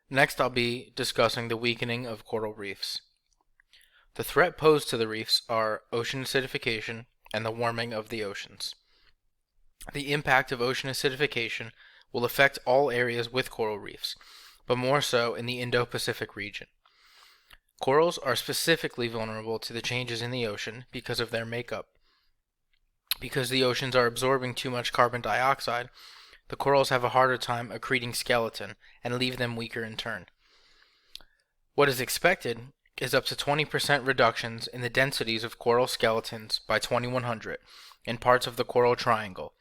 Next, I'll be discussing the weakening of coral reefs. The threat posed to the reefs are ocean acidification and the warming of the oceans. The impact of ocean acidification will affect all areas with coral reefs, but more so in the Indo-Pacific region. Corals are specifically vulnerable to the changes in the ocean because of their makeup. Because the oceans are absorbing too much carbon dioxide, the corals have a harder time accreting skeleton and leave them weaker in turn. What is expected is up to 20% reductions in the densities of coral skeletons by 2100 in parts of the Coral Triangle,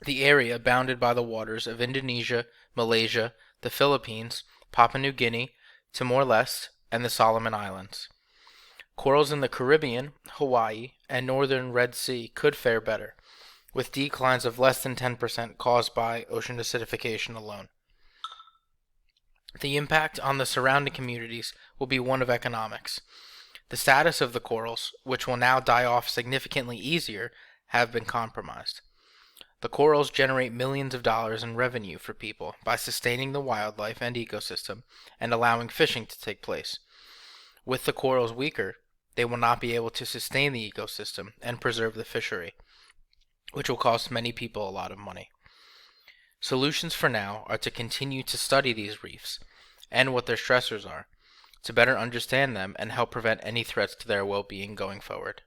the area bounded by the waters of Indonesia, Malaysia, the Philippines, Papua New Guinea, Timor-Leste, and the Solomon Islands. Corals in the Caribbean, Hawaii, and northern Red Sea could fare better, with declines of less than 10% caused by ocean acidification alone. The impact on the surrounding communities will be one of economics. The status of the corals, which will now die off significantly easier, have been compromised. The corals generate millions of dollars in revenue for people by sustaining the wildlife and ecosystem and allowing fishing to take place. With the corals weaker, they will not be able to sustain the ecosystem and preserve the fishery, which will cost many people a lot of money. Solutions for now are to continue to study these reefs and what their stressors are, to better understand them and help prevent any threats to their well-being going forward.